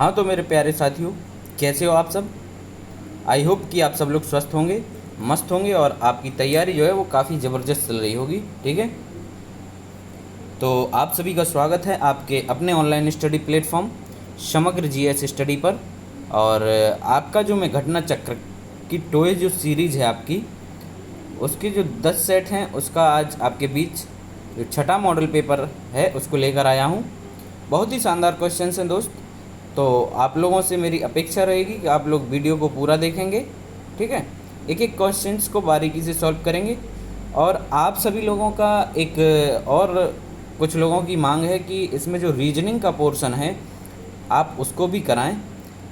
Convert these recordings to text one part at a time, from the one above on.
हाँ तो मेरे प्यारे साथियों, कैसे हो आप सब। आई होप कि आप सब लोग स्वस्थ होंगे, मस्त होंगे और आपकी तैयारी जो है वो काफ़ी ज़बरदस्त चल रही होगी। ठीक है, तो आप सभी का स्वागत है आपके अपने ऑनलाइन स्टडी प्लेटफॉर्म समग्र जीएस स्टडी पर। और आपका जो मैं घटना चक्र की टोए जो सीरीज़ है आपकी, उसके जो 10 सेट हैं उसका आज आपके बीच जो छठा मॉडल पेपर है उसको लेकर आया हूँ। बहुत ही शानदार क्वेश्चन हैं दोस्त। तो आप लोगों से मेरी अपेक्षा रहेगी कि आप लोग वीडियो को पूरा देखेंगे। ठीक है, एक एक क्वेश्चंस को बारीकी से सॉल्व करेंगे। और आप सभी लोगों का एक और कुछ लोगों की मांग है कि इसमें जो रीजनिंग का पोर्शन है आप उसको भी कराएं।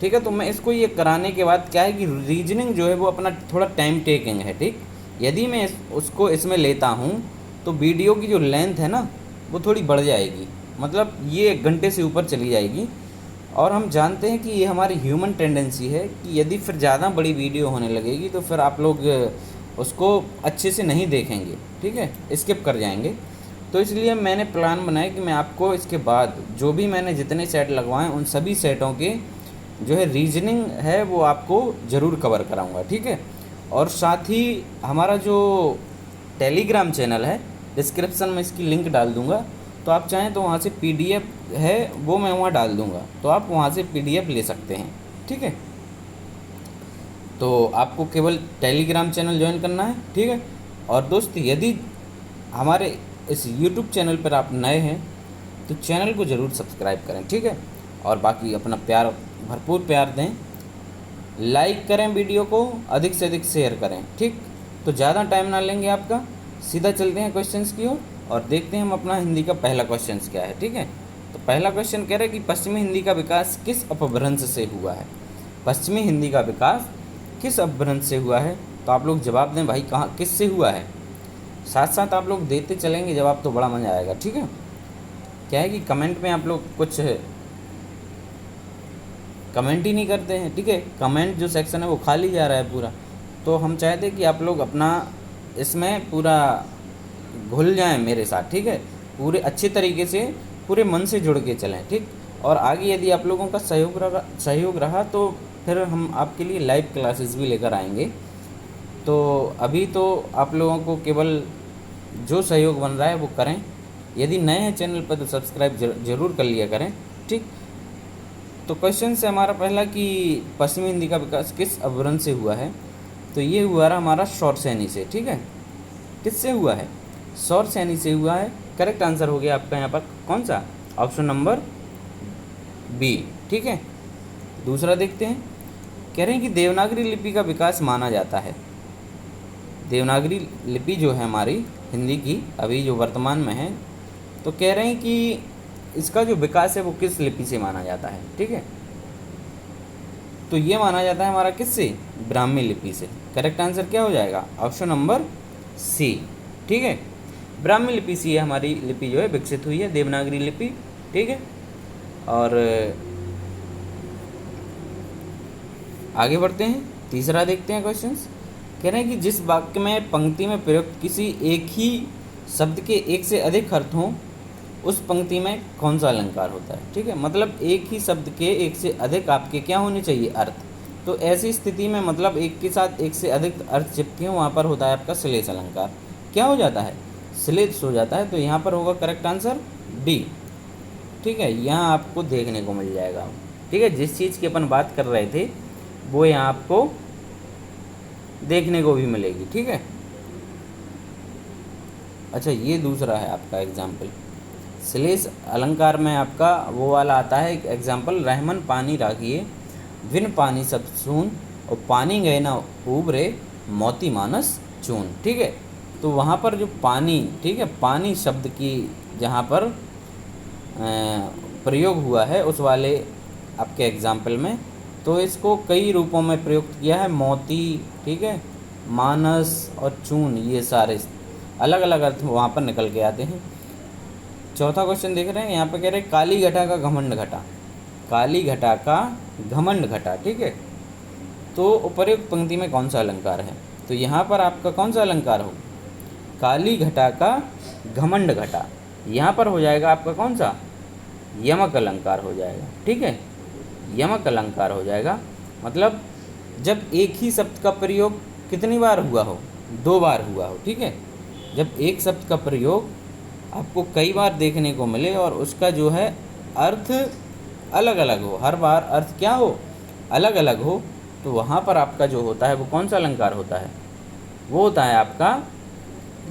ठीक है, तो मैं इसको ये कराने के बाद क्या है कि रीजनिंग जो है वो अपना थोड़ा टाइम टेकिंग है। ठीक, यदि मैं उसको इसमें लेता हूँ तो वीडियो की जो लेंथ है ना वो थोड़ी बढ़ जाएगी, मतलब ये 1 घंटे से ऊपर चली जाएगी। और हम जानते हैं कि ये हमारी ह्यूमन टेंडेंसी है कि यदि फिर ज़्यादा बड़ी वीडियो होने लगेगी तो फिर आप लोग उसको अच्छे से नहीं देखेंगे। ठीक है, स्किप कर जाएंगे। तो इसलिए मैंने प्लान बनाया कि मैं आपको इसके बाद जो भी मैंने जितने सेट लगवाए उन सभी सेटों के जो है रीजनिंग है वो आपको ज़रूर कवर कराऊंगा। ठीक है, और साथ ही हमारा जो टेलीग्राम चैनल है, डिस्क्रिप्शन में इसकी लिंक डाल दूंगा, तो आप चाहें तो वहाँ से पीडीएफ है वो मैं वहाँ डाल दूंगा, तो आप वहाँ से पीडीएफ ले सकते हैं। ठीक है, तो आपको केवल टेलीग्राम चैनल ज्वाइन करना है। ठीक है, और दोस्त यदि हमारे इस यूट्यूब चैनल पर आप नए हैं तो चैनल को ज़रूर सब्सक्राइब करें। ठीक है, और बाकी अपना प्यार, भरपूर प्यार दें, लाइक करें, वीडियो को अधिक से अधिक शेयर करें। ठीक, तो ज़्यादा टाइम ना लेंगे आपका, सीधा चलते हैं क्वेश्चंस की ओर और देखते हैं हम अपना हिंदी का पहला क्वेश्चन क्या है। ठीक है, तो पहला क्वेश्चन कह रहा है कि पश्चिमी हिंदी का विकास किस अपभ्रंश से हुआ है। पश्चिमी हिंदी का विकास किस अपभ्रंश से हुआ है, तो आप लोग जवाब दें भाई, कहाँ किस से हुआ है। साथ साथ आप लोग देते चलेंगे जवाब तो बड़ा मज़ा आएगा। ठीक है, क्या है कि कमेंट में आप लोग कुछ कमेंट ही नहीं करते हैं। ठीक है, कमेंट जो सेक्शन है वो खाली जा रहा है पूरा। तो हम चाहते हैं कि आप लोग अपना इसमें पूरा घुल जाएं मेरे साथ। ठीक है, पूरे अच्छे तरीके से पूरे मन से जुड़ के चलें। ठीक, और आगे यदि आप लोगों का सहयोग रहा तो फिर हम आपके लिए लाइव क्लासेस भी लेकर आएंगे। तो अभी तो आप लोगों को केवल जो सहयोग बन रहा है वो करें। यदि नए हैं चैनल पर तो सब्सक्राइब जरूर कर लिया करें। ठीक, तो क्वेश्चन से हमारा पहला कि पश्चिमी हिंदी का विकास किस अपभ्रंश से हुआ है, तो ये हुआ रहा हमारा शौरसेनी से। ठीक है, किससे हुआ है, शौरसेनी से हुआ है। करेक्ट आंसर हो गया आपका यहाँ पर कौन सा, ऑप्शन नंबर बी। ठीक है, दूसरा देखते हैं। कह रहे हैं कि देवनागरी लिपि का विकास माना जाता है। देवनागरी लिपि जो है हमारी हिंदी की अभी जो वर्तमान में है, तो कह रहे हैं कि इसका जो विकास है वो किस लिपि से माना जाता है। ठीक है, तो ये माना जाता है हमारा किससे, ब्राह्मी लिपि से। करेक्ट आंसर क्या हो जाएगा, ऑप्शन नंबर सी। ठीक है, ब्राह्मी लिपि से हमारी लिपि जो है विकसित हुई है, देवनागरी लिपि। ठीक है, और आगे बढ़ते हैं, तीसरा देखते हैं क्वेश्चंस। कह रहे हैं कि जिस वाक्य में पंक्ति में प्रयुक्त किसी एक ही शब्द के एक से अधिक अर्थ हों उस पंक्ति में कौन सा अलंकार होता है। ठीक है, मतलब एक ही शब्द के एक से अधिक आपके क्या होने चाहिए, अर्थ। तो ऐसी स्थिति में मतलब एक के साथ एक से अधिक अर्थ चिपके हों, वहाँ पर होता है आपका श्लेष अलंकार। क्या हो जाता है, श्लेष हो जाता है। तो यहाँ पर होगा करेक्ट आंसर डी। ठीक है, यहाँ आपको देखने को मिल जाएगा। ठीक है, जिस चीज़ की अपन बात कर रहे थे वो यहाँ आपको देखने को भी मिलेगी। ठीक है, अच्छा ये दूसरा है आपका एग्जाम्पल, श्लेष अलंकार में आपका वो वाला आता है एग्जाम्पल, रहमन पानी राखिए विन पानी सब सून और पानी गए ना उबरे मोती मानस चून। ठीक है, तो वहाँ पर जो पानी, ठीक है, पानी शब्द की जहाँ पर प्रयोग हुआ है उस वाले आपके एग्जाम्पल में, तो इसको कई रूपों में प्रयुक्त किया है, मोती, ठीक है, मानस और चून, ये सारे अलग अलग अर्थ वहाँ पर निकल के आते हैं। चौथा क्वेश्चन देख रहे हैं, यहाँ पर कह रहे हैं काली घटा का घमंड घटा। काली घटा का घमंड घटा। ठीक है, तो उपर्युक्त पंक्ति में कौन सा अलंकार है, तो यहाँ पर आपका कौन सा अलंकार हो, काली घटा का घमंड घटा। यहाँ पर हो जाएगा आपका कौन सा, यमक अलंकार हो जाएगा। ठीक है, यमक अलंकार हो जाएगा। मतलब जब एक ही शब्द का प्रयोग कितनी बार हुआ हो, 2 बार हुआ हो, ठीक है। जब एक शब्द का प्रयोग आपको कई बार देखने को मिले और उसका जो है अर्थ अलग अलग हो, हर बार अर्थ क्या हो, अलग अलग हो, तो वहाँ पर आपका जो होता है वो कौन सा अलंकार होता है, वो होता है आपका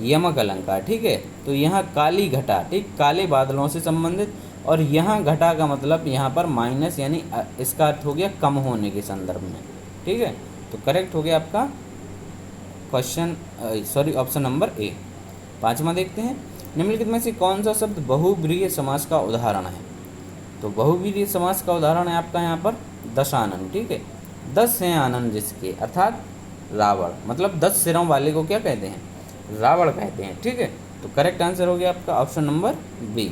यमक अलंकार, ठीक है। तो यहाँ काली घटा, ठीक, काले बादलों से संबंधित, और यहाँ घटा का मतलब यहाँ पर माइनस, यानी इसका अर्थ हो गया कम होने के संदर्भ में, ठीक है। तो करेक्ट हो गया आपका question, sorry, option number A. 5वां देखते हैं, निम्नलिखित में से कौन सा शब्द बहुव्रीहि समास का उदाहरण है। तो बहुव्रीहि समास का उदाहरण है आपका यहाँ पर दशानन, ठीक है। 10 हैं आनंद जिसके, अर्थात रावण, मतलब 10 सिरों वाले को क्या कहते हैं, रावण कहते हैं, ठीक है। तो करेक्ट आंसर हो गया आपका option number B.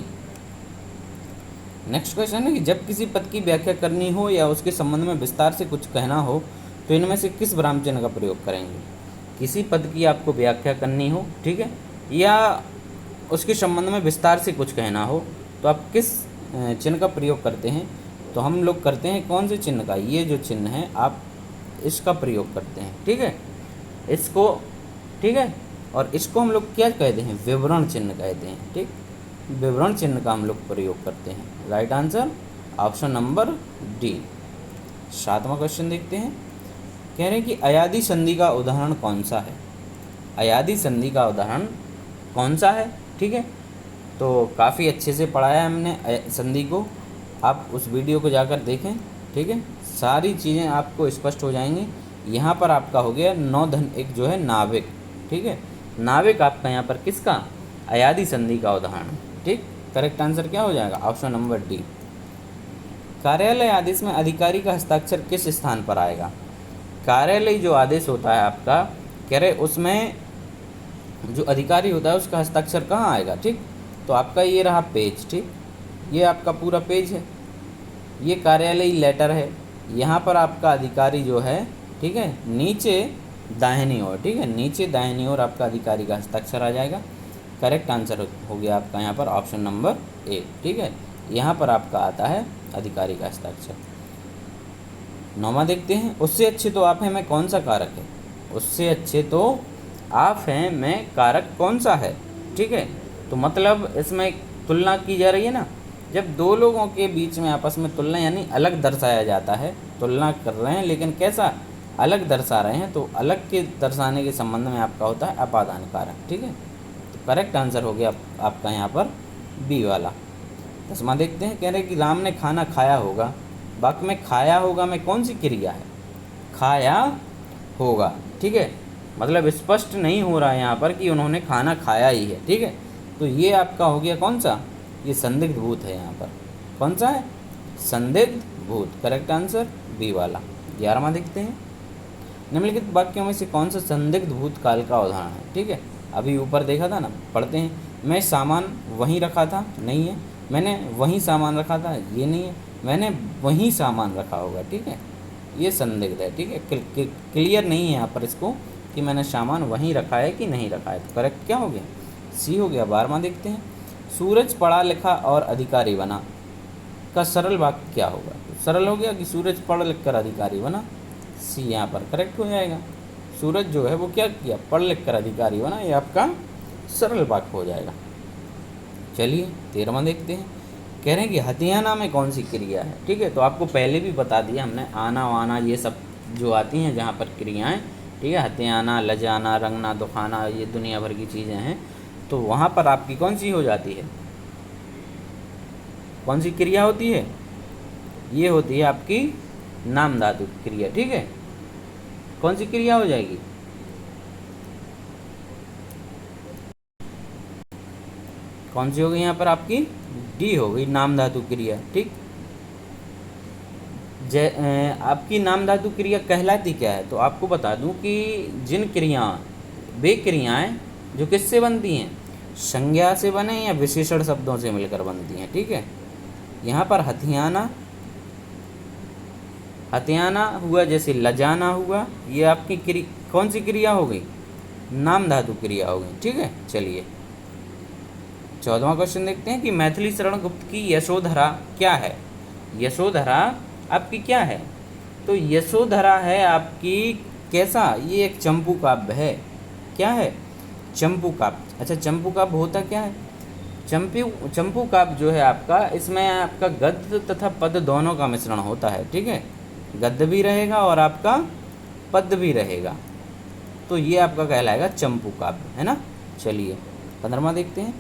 Next question है कि जब किसी पद की व्याख्या करनी हो या उसके संबंध में विस्तार से कुछ कहना हो तो इनमें से किस विराम चिन्ह का प्रयोग करेंगे। किसी पद की आपको व्याख्या करनी हो, ठीक है, या उसके संबंध में विस्तार से कुछ कहना हो तो आप किस चिन्ह का प्रयोग करते हैं। तो हम लोग करते हैं कौन से चिन्ह का, ये जो चिन्ह है आप इसका प्रयोग करते हैं, ठीक है, इसको, ठीक है। और इसको हम लोग क्या कहते हैं, विवरण चिन्ह कहते हैं, ठीक, विवरण चिन्ह का हम लोग प्रयोग करते हैं। Right answer option number D. 7वां क्वेश्चन देखते हैं, कह रहे हैं कि अयादी संधि का उदाहरण कौन सा है। अयादी संधि का उदाहरण कौन सा है, ठीक है। तो काफ़ी अच्छे से पढ़ाया हमने संधि को, आप उस वीडियो को जाकर देखें, ठीक है, सारी चीज़ें आपको स्पष्ट हो जाएंगी। यहाँ पर आपका हो गया 9 धन 1 जो है नाविक, ठीक है, नाविक आपका यहाँ पर किसका, अयादी संधि का उदाहरण, ठीक। करेक्ट आंसर क्या हो जाएगा, ऑप्शन नंबर डी। कार्यालय आदेश में अधिकारी का हस्ताक्षर किस स्थान पर आएगा। कार्यालय जो आदेश होता है आपका, कह रहे उसमें जो अधिकारी होता है उसका हस्ताक्षर कहाँ आएगा, ठीक। तो आपका ये रहा पेज, ठीक, ये आपका पूरा पेज है, ये कार्यालय लेटर है, यहाँ पर आपका अधिकारी जो है, ठीक है, नीचे दाहिनी ओर, ठीक है, नीचे दाहिनी ओर आपका अधिकारी का हस्ताक्षर आ जाएगा। करेक्ट आंसर हो गया आपका यहाँ पर ऑप्शन नंबर ए, ठीक है, यहाँ पर आपका आता है अधिकारी का हस्ताक्षर। 9वां देखते हैं, उससे अच्छे तो आप हैं मैं कौन सा कारक है। उससे अच्छे तो आप हैं मैं कारक कौन सा है, ठीक है। तो मतलब इसमें तुलना की जा रही है ना, जब दो लोगों के बीच में आपस में तुलना यानी अलग दर्शाया जाता है, तुलना कर रहे हैं लेकिन कैसा, अलग दर्शा रहे हैं, तो अलग के दर्शाने के संबंध में आपका होता है अपादान कारक, ठीक है। तो करेक्ट आंसर हो गया आपका यहाँ पर बी वाला। 10वां देखते हैं, कह रहे कि राम ने खाना खाया होगा, वाक्य में खाया होगा में कौन सी क्रिया है, खाया होगा, ठीक है, मतलब स्पष्ट नहीं हो रहा है यहाँ पर कि उन्होंने खाना खाया ही है, ठीक है। तो ये आपका हो गया कौन सा, ये संदिग्ध भूत है, यहाँ पर कौन सा है, संदिग्ध भूत। करेक्ट आंसर बी वाला। 11वां देखते हैं, निम्नलिखित वाक्यों में से कौन सा संदिग्ध भूत काल का उदाहरण है, ठीक है। अभी ऊपर देखा था ना, पढ़ते हैं, मैं सामान वहीं रखा था, नहीं है, मैंने वहीं सामान रखा था, ये नहीं है, मैंने वहीं सामान रखा होगा, ठीक है, ये संदिग्ध है, ठीक है, क्लियर नहीं है यहाँ पर इसको कि मैंने सामान वहीं रखा है कि नहीं रखा है। तो करेक्ट क्या हो गया, सी हो गया। 12वां देखते हैं, सूरज पढ़ा लिखा और अधिकारी बना का सरल वाक्य क्या होगा। तो सरल हो गया कि सूरज पढ़ लिख कर अधिकारी बना, सी यहाँ पर करेक्ट हो जाएगा। सूरज जो है वो क्या किया, पढ़ लिख कर अधिकारी बना, ये आपका सरल वाक्य हो जाएगा। चलिए 13वां देखते हैं, कह रहे हैं कि हथियाना में कौन सी क्रिया है, ठीक है। तो आपको पहले भी बता दिया हमने, आना वाना ये सब जो आती हैं जहाँ पर क्रियाएं, ठीक है, हथियाना, लजाना, रंगना, दुखाना, ये दुनिया भर की चीज़ें हैं, तो वहाँ पर आपकी कौन सी हो जाती है, कौन सी क्रिया होती है, ये होती है आपकी नाम धातु क्रिया, ठीक है। कौन सी क्रिया हो जाएगी, कौन सी हो गई यहाँ पर आपकी, डी हो गई, नाम धातु क्रिया, ठीक। आपकी नाम धातु क्रिया कहलाती क्या है। तो आपको बता दूं कि जिन वे क्रियाएं जो किससे बनती हैं, संज्ञा से बने या विशेषण शब्दों से मिलकर बनती हैं, ठीक है। यहाँ पर हथियाना हुआ, जैसे लजाना हुआ, ये आपकी कौन सी क्रिया हो गई, नाम धातु क्रिया हो गई, ठीक है। चलिए 14वां क्वेश्चन देखते हैं कि मैथिली शरण गुप्त की यशोधरा क्या है। यशोधरा आपकी क्या है? तो यशोधरा है आपकी कैसा? ये एक चंपू काव्य है। क्या है? चंपू काव्य। अच्छा, चंपू काव्य होता क्या है? चंपू काव्य जो है आपका, इसमें आपका गद्य तथा पद दोनों का मिश्रण होता है। ठीक है, गद्य भी रहेगा और आपका पद भी रहेगा, तो ये आपका कहलाएगा चंपू काव्य, है ना। चलिए 15वां देखते हैं।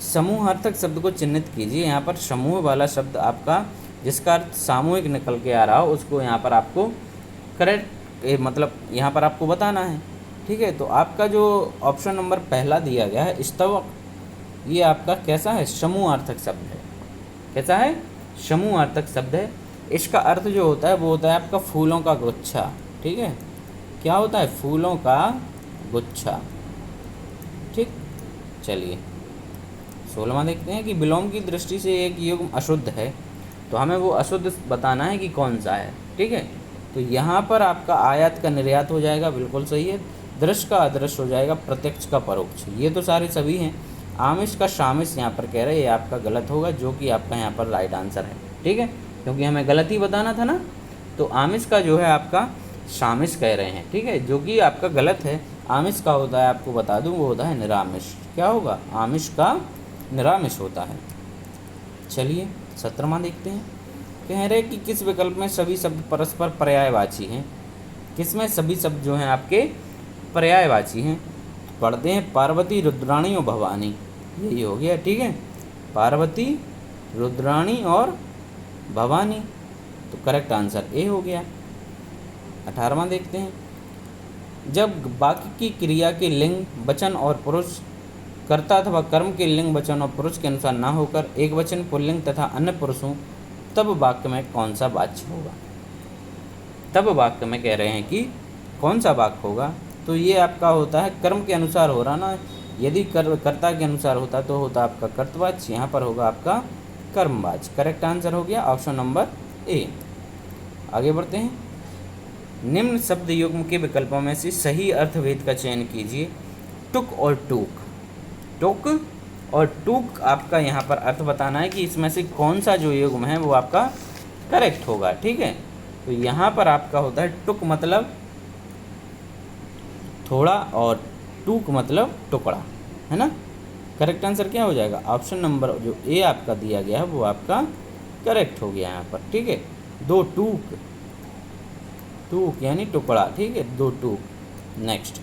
समूहार्थक शब्द को चिन्हित कीजिए। यहाँ पर समूह वाला शब्द आपका जिसका अर्थ सामूहिक निकल के आ रहा हो उसको यहाँ पर आपको करेक्ट मतलब यहाँ पर आपको बताना है। ठीक है, तो आपका जो ऑप्शन नंबर पहला दिया गया है स्तवक, ये आपका कैसा है? समूहार्थक शब्द है। कैसा है? समूहार्थक शब्द है। इसका अर्थ जो होता है वो होता है आपका फूलों का गुच्छा। ठीक है, क्या होता है? फूलों का गुच्छा। ठीक, चलिए 16वां देखते हैं कि विलोम की दृष्टि से एक युग्म अशुद्ध है, तो हमें वो अशुद्ध बताना है कि कौन सा है। ठीक है, तो यहाँ पर आपका आयात का निर्यात हो जाएगा, बिल्कुल सही है। दृश्य का अदृश्य हो जाएगा, प्रत्यक्ष का परोक्ष, ये तो सारे सभी हैं। आमिष का शामिश यहाँ पर कह रहे हैं, ये आपका गलत होगा, जो कि आपका यहाँ पर राइट आंसर है। ठीक है, क्योंकि हमें गलत ही बताना था ना, तो आमिष का जो है आपका शामिश कह रहे हैं। ठीक है, जो कि आपका गलत है। आमिष का होता है, आपको बता दूं, वो होता है निरामिष। क्या होगा? आमिष का निरामिष होता है। चलिए 17वां देखते हैं। कह रहे कि किस विकल्प में सभी शब्द परस्पर पर्यायवाची हैं? किसमें सभी शब्द जो हैं आपके पर्यायवाची हैं? पढ़ते हैं पार्वती, रुद्राणी और भवानी, यही हो गया। ठीक है, पार्वती, रुद्राणी और भवानी, तो करेक्ट आंसर ए हो गया। 18वां देखते हैं। जब वाक्य की क्रिया के लिंग, वचन और पुरुष, कर्ता अथवा कर्म के लिंग, वचन और पुरुष के अनुसार ना होकर एक वचन पुल्लिंग तथा अन्य पुरुष हों, तब वाक्य में कौन सा वाच्य होगा? तब वाक्य में कह रहे हैं कि कौन सा वाक्य होगा, तो ये आपका होता है कर्म के अनुसार हो रहा ना। यदि कर्ता के अनुसार होता तो होता आपका कर्तवाच्य, यहाँ पर होगा आपका कर्मवाच्य। करेक्ट आंसर हो गया ऑप्शन नंबर ए। आगे बढ़ते हैं। निम्न शब्द युग्म के विकल्पों में से सही अर्थभेद का चयन कीजिए। टुक और टूक। टुक और टूक आपका यहाँ पर अर्थ बताना है कि इसमें से कौन सा जो युग्म है वो आपका करेक्ट होगा। ठीक है, तो यहाँ पर आपका होता है टुक मतलब थोड़ा और टूक मतलब टुकड़ा, है ना। करेक्ट आंसर क्या हो जाएगा? ऑप्शन नंबर जो ए आपका दिया गया है वो आपका करेक्ट हो गया यहाँ पर। ठीक है, दो टूक, टूक यानी टुकड़ा। ठीक है, दो टूक। नेक्स्ट,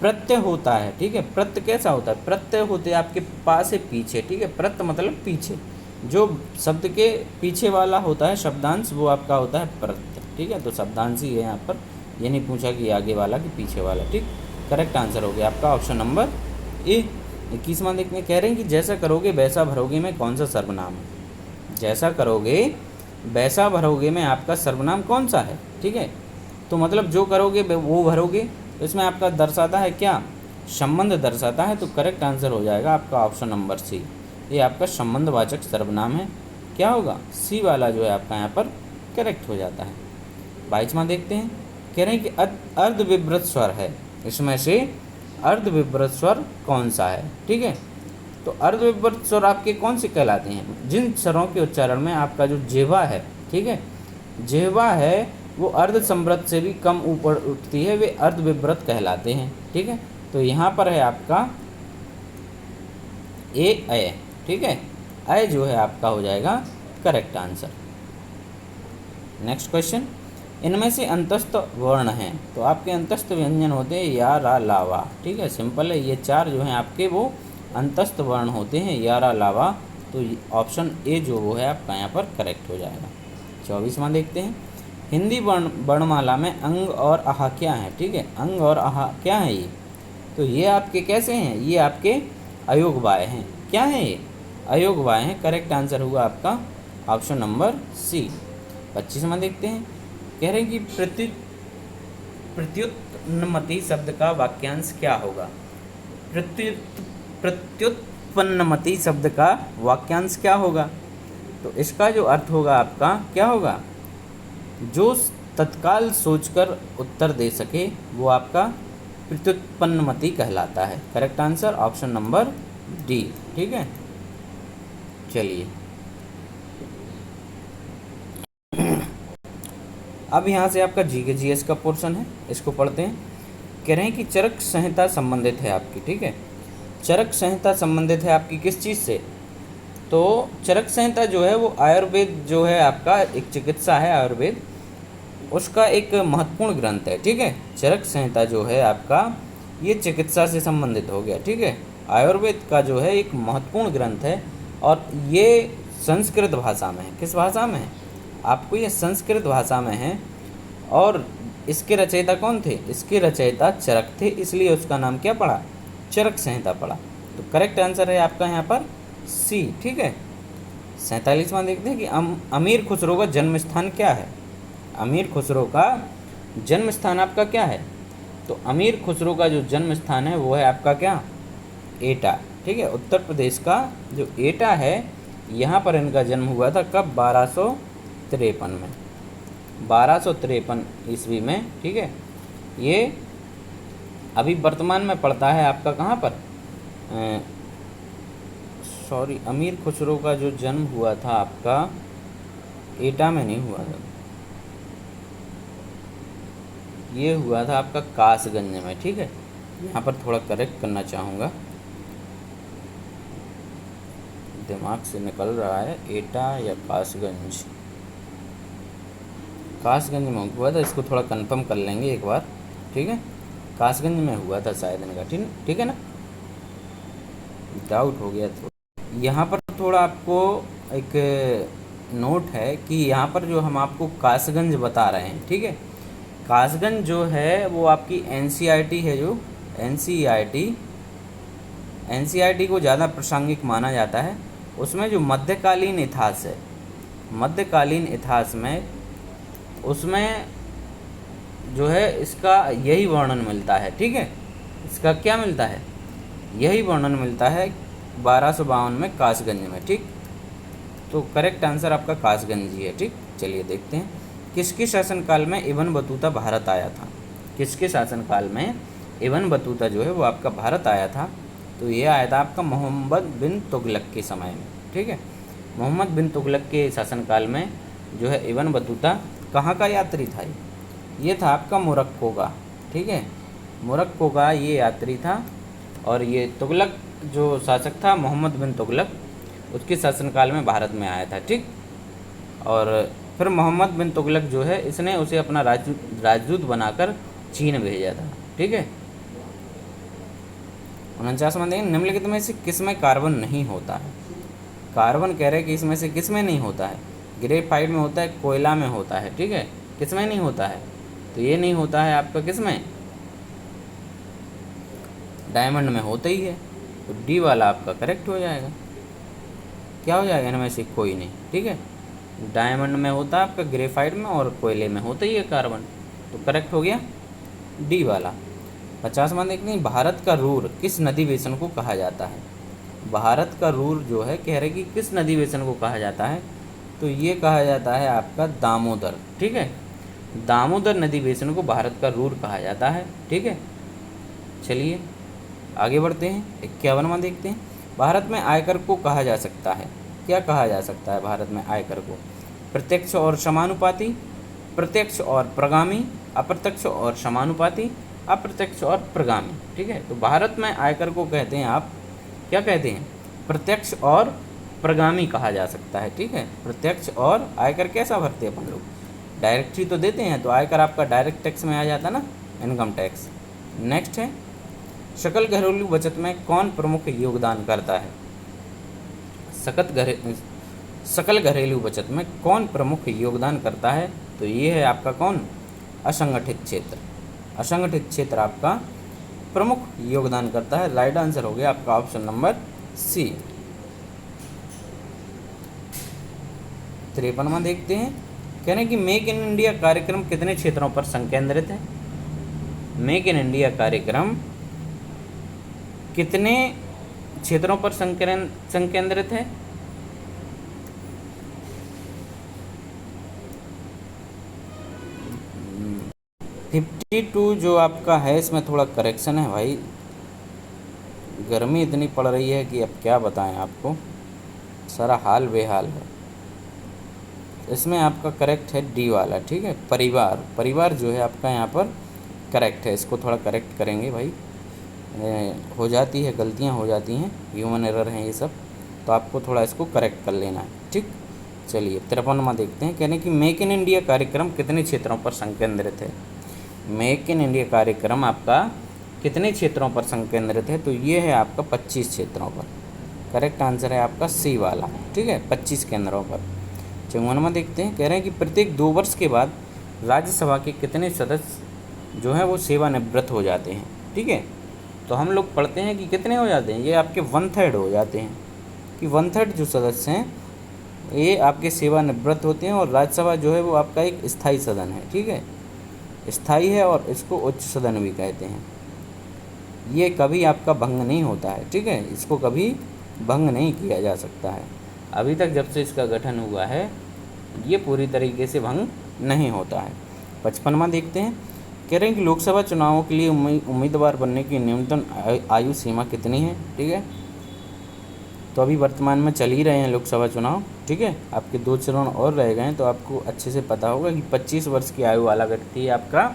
प्रत्यय होता है। ठीक है, प्रत्यय कैसा होता है? प्रत्यय होते हैं आपके पास से पीछे। ठीक है, प्रत्यय मतलब पीछे, जो शब्द के पीछे वाला होता है शब्दांश, वो आपका होता है प्रत्यय। ठीक है, तो शब्दांश ही है यहाँ पर, ये नहीं पूछा कि आगे वाला कि पीछे वाला। ठीक, करेक्ट आंसर हो गया आपका ऑप्शन नंबर ए। 21वां देखने कह रहे हैं कि जैसा करोगे वैसा भरोगे में कौन सा सर्वनाम है? जैसा करोगे वैसा भरोगे में आपका सर्वनाम कौन सा है? ठीक है, तो मतलब जो करोगे वो भरोगे, तो इसमें आपका दर्शाता है क्या? संबंध दर्शाता है, तो करेक्ट आंसर हो जाएगा आपका ऑप्शन नंबर सी। ये आपका संबंधवाचक सर्वनाम है। क्या होगा? सी वाला जो है आपका यहाँ पर करेक्ट हो जाता है। 22वां देखते हैं। कह रहे हैं कि अर्धविभ्रत स्वर है, इसमें से अर्धविभ्रत स्वर कौन सा है? ठीक है, तो अर्धविभ्रत स्वर आपके कौन से कहलाते हैं? जिन स्वरों के उच्चारण में आपका जो जिह्वा है, ठीक है, जिह्वा है वो अर्ध संवृत से भी कम ऊपर उठती है, वे अर्धविभ्रत कहलाते हैं। ठीक है, तो यहाँ पर है आपका ए अय। ठीक है, अय जो है आपका हो जाएगा करेक्ट आंसर। नेक्स्ट क्वेश्चन, इनमें से अंतस्थ वर्ण हैं, तो आपके अंतस्थ व्यंजन होते हैं या, रा, लावा। ठीक है, सिंपल है, ये चार जो हैं आपके वो अंतस्थ वर्ण होते हैं, या, रा, लावा, तो ऑप्शन ए जो वो है आपका यहाँ पर करेक्ट हो जाएगा। 24वां देखते हैं। हिंदी वर्णमाला में अंग और आहा क्या है? ठीक है, अंग और आहा क्या है ये? तो ये आपके कैसे हैं? ये आपके अयोगवाय हैं। क्या है ये? अयोगवाय हैं। करेक्ट आंसर हुआ आपका ऑप्शन नंबर सी। 25वां देखते हैं। कह रहे हैं कि प्रत्युत्पन्नमति शब्द का वाक्यांश क्या होगा? प्रत्युत्पन्नमति शब्द का वाक्यांश क्या होगा? तो इसका जो अर्थ होगा आपका क्या होगा? जो तत्काल सोचकर उत्तर दे सके वो आपका प्रत्युत्पन्नमति कहलाता है। Correct answer option number D. ठीक है, चलिए अब यहाँ से आपका जी के जीएस का पोर्शन है, इसको पढ़ते हैं। कह रहे हैं कि चरक संहिता संबंधित है आपकी, ठीक है। चरक संहिता संबंधित है आपकी किस चीज़ से? तो चरक संहिता जो है वो आयुर्वेद जो है आपका एक चिकित्सा है, आयुर्वेद उसका एक महत्वपूर्ण ग्रंथ है, ठीक है। चरक संहिता जो है आपका ये चिकित्सा से संबंधित हो गया, ठीक है। आयुर्वेद का जो है एक महत्वपूर्ण ग्रंथ है और ये संस्कृत भाषा में है। किस भाषा में है? आपको ये संस्कृत भाषा में है। और इसके रचयिता कौन थे? इसके रचयिता चरक थे, इसलिए उसका नाम क्या पड़ा? चरक संहिता पड़ा। तो करेक्ट आंसर है आपका यहाँ पर सी, ठीक है। 47वां देखते हैं कि अमीर खुसरो का जन्म स्थान क्या है? अमीर खुसरो का जन्म स्थान आपका क्या है? तो अमीर खुसरो का जो जन्म स्थान है वो है आपका क्या? एटा, ठीक है। उत्तर प्रदेश का जो एटा है यहाँ पर इनका जन्म हुआ था। कब? 1253 में, 1253 ईस्वी में, ठीक है। ये अभी वर्तमान में पड़ता है आपका कहाँ पर? सॉरी, अमीर खुसरो का जो जन्म हुआ था आपका एटा में नहीं हुआ था, ये हुआ था आपका कासगंज में, ठीक है। यहाँ पर थोड़ा करेक्ट करना चाहूँगा, दिमाग से निकल रहा है, एटा या कासगंज। कासगंज में हुआ था, इसको थोड़ा कंफर्म कर लेंगे एक बार, ठीक है। कासगंज में हुआ था शायद इनका, ठीक है ना, डाउट हो गया। तो यहाँ पर थोड़ा आपको एक नोट है कि यहाँ पर जो हम आपको कासगंज बता रहे हैं, ठीक है। कासगंज जो है वो आपकी एनसीईआरटी है, जो एनसीईआरटी को ज़्यादा प्रासंगिक माना जाता है। उसमें जो मध्यकालीन इतिहास है, मध्यकालीन इतिहास में उसमें जो है इसका यही वर्णन मिलता है, ठीक है। इसका क्या मिलता है? यही वर्णन मिलता है 1252 में कासगंज में, ठीक। तो करेक्ट आंसर आपका कासगंज ही है, ठीक। चलिए देखते हैं किसके शासनकाल में इब्न बतूता भारत आया था। किसके शासनकाल में इब्न बतूता जो है वो आपका भारत आया था? तो ये आया था आपका मोहम्मद बिन तुगलक के समय में, ठीक है। मोहम्मद बिन तुगलक के शासनकाल में जो है इब्न बतूता कहाँ का यात्री था? ये था आपका मोरक्को का, ठीक है। मोरक्को का ये यात्री था। और ये तुगलक जो शासक था मोहम्मद बिन तुगलक, उसके शासनकाल में भारत में आया था, ठीक। और फिर मोहम्मद बिन तुगलक जो है इसने उसे अपना राजदूत बनाकर चीन भेजा था, ठीक है। 49वां देखें, निम्नलिखित में से किस में कार्बन नहीं होता है? कार्बन कह रहे हैं कि इसमें से किस में नहीं होता है? ग्रेफाइट में होता है, कोयला में होता है, ठीक है। किस में नहीं होता है? तो ये नहीं होता है आपका किस में? डायमंड में होता ही है। तो डी वाला आपका करेक्ट हो जाएगा। क्या हो जाएगा? इनमें से कोई नहीं, ठीक है। डायमंड में होता है आपका, ग्रेफाइट में और कोयले में होता ही है कार्बन। तो करेक्ट हो गया डी वाला। 50वां देखते हैं, भारत का रूर किस नदी बेसिन को कहा जाता है? भारत का रूर जो है कह रहे कि किस नदी बेसिन को कहा जाता है? तो ये कहा जाता है आपका दामोदर, ठीक है। दामोदर नदी बेसिन को भारत का रूर कहा जाता है, ठीक है। चलिए आगे बढ़ते हैं। 51वां देखते हैं, भारत में आयकर को कहा जा सकता है, क्या कहा जा सकता है भारत में आयकर को? प्रत्यक्ष और समानुपाती, प्रत्यक्ष और प्रगामी, अप्रत्यक्ष और समानुपाती, अप्रत्यक्ष और प्रगामी, ठीक है। तो भारत में आयकर को कहते हैं आप क्या कहते हैं? प्रत्यक्ष और प्रगामी कहा जा सकता है, ठीक है। प्रत्यक्ष और आयकर कैसा भरते हैं अपन लोग? डायरेक्ट ही तो देते हैं, तो आयकर आपका डायरेक्ट टैक्स में आ जाता ना, इनकम टैक्स। नेक्स्ट है, सकल घरेलू बचत में कौन प्रमुख योगदान करता है? सकल घरेलू बचत में कौन प्रमुख योगदान करता है? तो ये है आपका कौन? असंगठित क्षेत्र। असंगठित क्षेत्र आपका प्रमुख योगदान करता है। राइट आंसर हो गया आपका ऑप्शन नंबर सी। 53वां देखते हैं, कह रहे हैं कि मेक इन इंडिया कार्यक्रम कितने क्षेत्रों पर संकेंद्रित है? मेक इन इंडिया कार्यक्रम कितने क्षेत्रों पर संकेंद्रित है? हम्म, 52 जो आपका है, इसमें थोड़ा करेक्शन है भाई। गर्मी इतनी पड़ रही है कि अब क्या बताएं आपको, सारा हाल बेहाल है। इसमें आपका करेक्ट है डी वाला, ठीक है। परिवार, परिवार जो है आपका यहाँ पर करेक्ट है। इसको थोड़ा करेक्ट करेंगे भाई, हो जाती है, गलतियाँ हो जाती हैं, ह्यूमन एरर हैं ये सब, तो आपको थोड़ा इसको करेक्ट कर लेना है, ठीक। चलिए 53वां देखते हैं। कह रहे हैं कि मेक इन इंडिया कार्यक्रम कितने क्षेत्रों पर संकेंद्रित है। मेक इन इंडिया कार्यक्रम आपका कितने क्षेत्रों पर संकेंद्रित है, तो ये है आपका 25 क्षेत्रों पर। करेक्ट आंसर है आपका सी वाला, ठीक है, 25 केंद्रों पर। 54वां देखते हैं। कह रहे हैं कि प्रत्येक 2 वर्ष के बाद राज्यसभा के कितने सदस्य जो हैं वो सेवानिवृत्त हो जाते हैं, ठीक है। तो हम लोग पढ़ते हैं कि कितने हो जाते हैं, ये आपके 1/3 हो जाते हैं, कि 1/3 जो सदस्य हैं ये आपके सेवानिवृत्त होते हैं। और राज्यसभा जो है वो आपका एक स्थायी सदन है, ठीक है, स्थायी है, और इसको उच्च सदन भी कहते हैं। ये कभी आपका भंग नहीं होता है, ठीक है, इसको कभी भंग नहीं किया जा सकता है। अभी तक जब से इसका गठन हुआ है ये पूरी तरीके से भंग नहीं होता है। 55वां देखते हैं। कह रहे हैं कि लोकसभा चुनावों के लिए उम्मीदवार बनने की न्यूनतम आयु सीमा कितनी है, ठीक है। तो अभी वर्तमान में चल ही रहे हैं लोकसभा चुनाव, ठीक है, आपके 2 चरण और रह गए हैं, तो आपको अच्छे से पता होगा कि 25 वर्ष की आयु वाला व्यक्ति आपका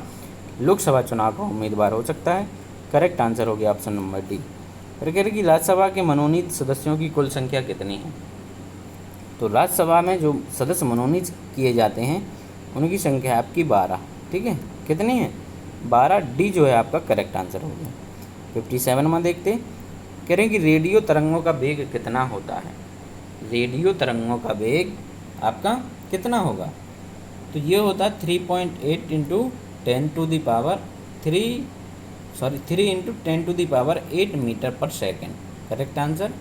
लोकसभा चुनाव का उम्मीदवार हो सकता है। करेक्ट आंसर हो गया ऑप्शन नंबर डी। फिर कह रहे कि राज्यसभा के मनोनीत सदस्यों की कुल संख्या कितनी है। तो राज्यसभा में जो सदस्य मनोनीत किए जाते हैं उनकी संख्या है आपकी 12, ठीक है। कितनी है, 12। डी जो है आपका करेक्ट आंसर हो गया। 57वां देखते हैं। कह रहे हैं कि रेडियो तरंगों का वेग कितना होता है। रेडियो तरंगों का वेग आपका कितना होगा, तो ये होता है 3.8 into 3 metre per second. Correct answer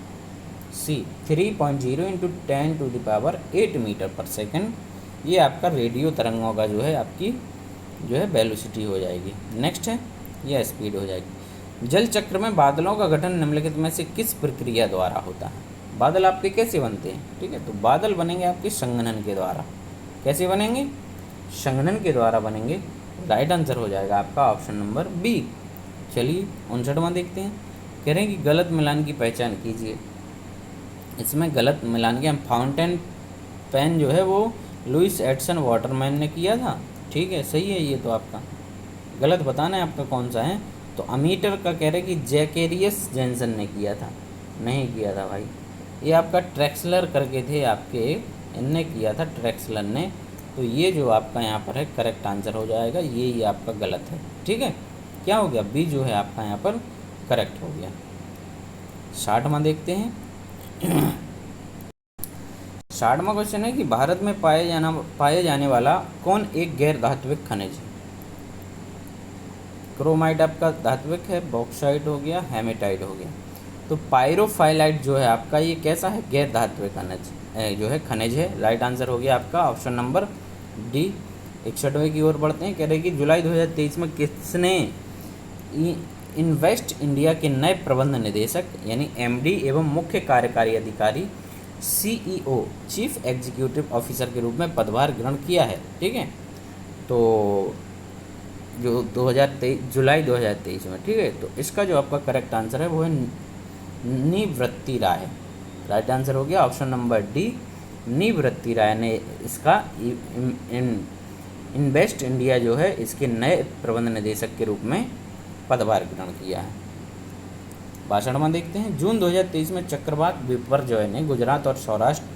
C, 3.0 into 10⁸ metre per second. ये आपका रेडियो तरंगों का जो है आपकी जो है वेलोसिटी हो जाएगी। नेक्स्ट है यह स्पीड हो जाएगी। जल चक्र में बादलों का गठन निम्नलिखित में से किस प्रक्रिया द्वारा होता है। बादल आपके कैसे बनते हैं, ठीक है, तो बादल बनेंगे आपके संघनन के द्वारा। कैसे बनेंगे, संघनन के द्वारा बनेंगे। राइट आंसर हो जाएगा आपका ऑप्शन नंबर बी। चलिए 59वां देखते हैं। कह रहे हैं कि गलत मिलान की पहचान कीजिए। इसमें गलत मिलान के हम फाउंटेन पेन जो है वो लुइस एडिसन वाटरमैन ने किया था, ठीक है, सही है ये तो आपका। गलत बताना है आपका कौन सा है, तो अमीटर का कह रहे कि जैकेरियस जेंसन ने किया था, नहीं किया था भाई, ये आपका ट्रैक्सलर करके थे आपके, इनने किया था ट्रैक्सलर ने। तो ये जो आपका यहाँ पर है करेक्ट आंसर हो जाएगा, ये आपका गलत है, ठीक है। क्या हो गया, बी जो है आपका यहाँ पर करेक्ट हो गया। 60वां देखते हैं। 60वां क्वेश्चन है कि भारत में पाए जाने वाला कौन एक गैर धात्विक खनिज है। क्रोमाइट आपका धात्विक है, बॉक्साइट हो गया, हेमेटाइट हो गया। तो पायरोफाइलाइट जो है आपका ये कैसा है, गैर धात्विक खनिज जो है खनिज है। राइट आंसर हो गया आपका ऑप्शन नंबर डी। 61वें की ओर बढ़ते हैं। कह रहे कि जुलाई 2023 में किसने इन्वेस्ट इंडिया के नए प्रबंध निदेशक यानी एमडी एवं मुख्य कार्यकारी अधिकारी सीईओ चीफ एग्जीक्यूटिव ऑफिसर के रूप में पदभार ग्रहण किया है, ठीक है। तो जो 2023 जुलाई 2023 में, ठीक है, तो इसका जो आपका करेक्ट आंसर है वो है निवृत्ति राय। राइट आंसर हो गया ऑप्शन नंबर डी, निवृत्ति राय ने इसका इन्वेस्ट इंडिया जो है इसके नए प्रबंध निदेशक के रूप में पदभार ग्रहण किया है। 62वां देखते हैं। जून 2023 में चक्रवात बिपरजॉय ने गुजरात और सौराष्ट्र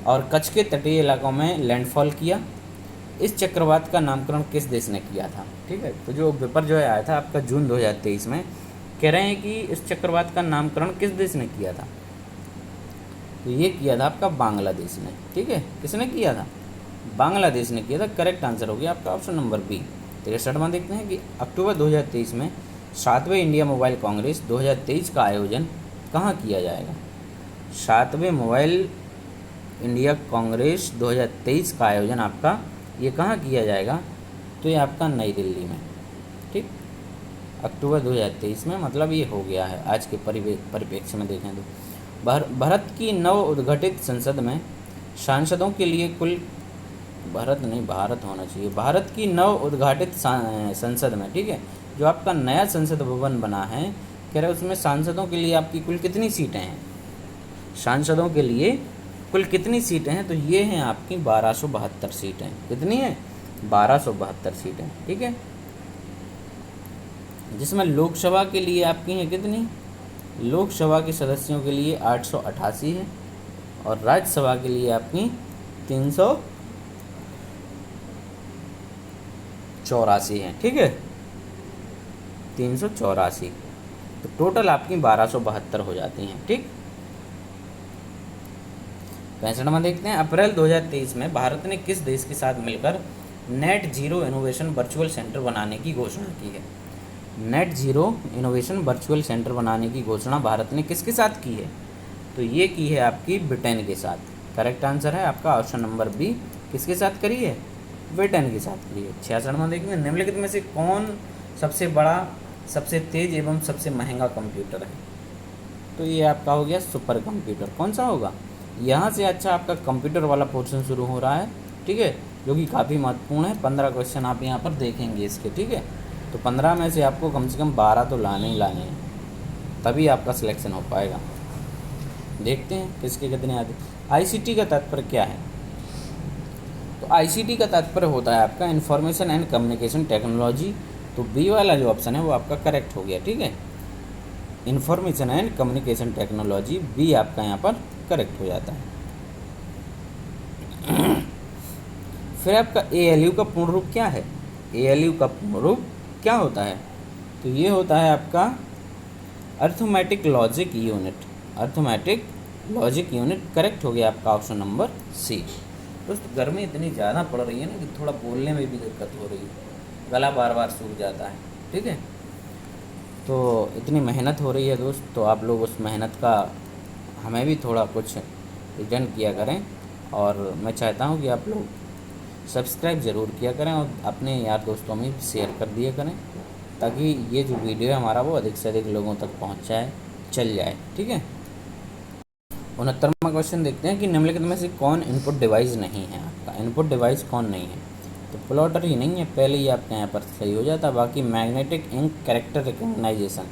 और कच्छ के तटीय इलाकों में लैंडफॉल किया। इस चक्रवात का नामकरण किस देश ने किया था, ठीक है। तो जो बिपरजॉय आया था आपका जून 2023 में, कह रहे हैं कि इस चक्रवात का नामकरण किस देश ने किया था, तो ये किया था आपका बांग्लादेश ने, ठीक है। किसने किया था, बांग्लादेश ने किया था। करेक्ट आंसर हो गया आपका ऑप्शन नंबर बी। 63वां देखते हैं कि अक्टूबर 2023 में 7वें इंडिया मोबाइल कांग्रेस 2023 का आयोजन कहाँ किया जाएगा। 7वें मोबाइल इंडिया कांग्रेस 2023 का आयोजन आपका ये कहाँ किया जाएगा, तो ये आपका नई दिल्ली में, ठीक, अक्टूबर 2023 में, मतलब ये हो गया है आज के परिप्रेक्ष्य में देखें तो। भारत की नव उद्घाटित संसद में सांसदों के लिए कुल भारत होना चाहिए। भारत की नव उद्घाटित संसद में, ठीक है, जो आपका नया संसद भवन बना है, कह रहे हैं उसमें सांसदों के लिए आपकी कुल कितनी सीटें हैं। सांसदों के लिए कुल कितनी सीटें हैं, तो ये हैं आपकी 1272 सीटें। कितनी हैं? 1272 सीटें, ठीक है। जिसमें लोकसभा के लिए आपकी हैं कितनी? लोकसभा के सदस्यों के लिए 888 है और राज्यसभा के लिए आपकी 384 है, ठीक है, 384। तो टोटल आपकी 1272 हो जाती हैं, ठीक। 65 नंबर देखते हैं। अप्रैल 2023 में भारत ने किस देश के साथ मिलकर net zero innovation virtual centre बनाने की घोषणा की है? Net zero innovation virtual centre बनाने की घोषणा भारत ने किसके साथ की है? तो ये की है आपकी ब्रिटेन के साथ। करेक्ट आंसर है आपका ऑप्शन नंबर बी। किसके साथ करी है? ब्रिटेन के साथ करी है। 66 नंबर देखेंगे। निम्नलिखित में से कौन सबसे बड़ा, सबसे तेज एवं सबसे महंगा कंप्यूटर है? तो ये आपका हो गया सुपर कंप्यूटर। कौन सा होगा? यहाँ से अच्छा आपका कंप्यूटर वाला पोर्शन शुरू हो रहा है, ठीक है, जो कि काफ़ी महत्वपूर्ण है। 15 क्वेश्चन आप यहाँ पर देखेंगे इसके, ठीक है। तो 15 में से आपको कम से कम 12 तो लाने ही लाने हैं, तभी आपका सिलेक्शन हो पाएगा। देखते हैं किसके कितने आते। आईसीटी का तात्पर्य क्या है? तो आईसीटी का तात्पर्य होता है आपका इंफॉर्मेशन एंड कम्युनिकेशन टेक्नोलॉजी। तो बी वाला जो ऑप्शन है वो आपका करेक्ट हो गया, ठीक है। Information and communication technology, B आपका यहाँ पर करेक्ट हो जाता है। फिर आपका एएलयू का पूर्ण रूप क्या है? एएलयू का पूर्ण रूप क्या होता है? तो ये होता है आपका arithmetic logic unit. Arithmetic logic unit correct हो गया आपका ऑप्शन नंबर सी। दोस्तों गर्मी इतनी ज़्यादा पड़ रही है ना कि थोड़ा बोलने में भी दिक्कत हो रही है, गला बार बार सूख जाता है, ठीक है। तो इतनी मेहनत हो रही है दोस्त, तो आप लोग उस मेहनत का हमें भी थोड़ा कुछ रिटर्न किया करें। और मैं चाहता हूँ कि आप लोग सब्सक्राइब ज़रूर किया करें और अपने यार दोस्तों में शेयर कर दिया करें, ताकि ये जो वीडियो है हमारा वो अधिक से अधिक लोगों तक पहुँच जाए, चल जाए, ठीक है। 69वां क्वेश्चन देखते हैं कि निम्नलिखित में से कौन इनपुट डिवाइस नहीं है? आपका इनपुट डिवाइस कौन नहीं है? तो प्लॉटर ही नहीं है, पहले ही आपके यहाँ पर सही हो जाता। बाकी magnetic ink character recognition,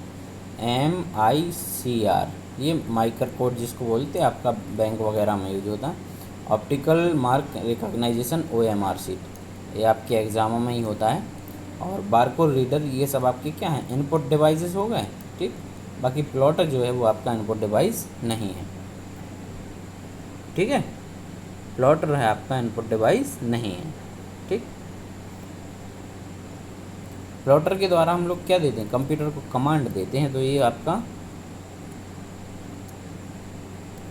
MICR, ये माइक्रो कोड जिसको बोलते हैं, आपका बैंक वगैरह में यूज होता है। Optical mark recognisation, OMR sheet, ये आपके एग्ज़ामों में ही होता है। और बारकोड रीडर, ये सब आपके क्या हैं? इनपुट डिवाइसेस हो गए, ठीक। बाकी प्लॉटर जो है वो आपका इनपुट डिवाइस नहीं है, ठीक है। प्लॉटर है आपका इनपुट डिवाइस नहीं है, ठीक। प्लॉटर के द्वारा हम लोग क्या देते हैं? कंप्यूटर को कमांड देते हैं, तो ये आपका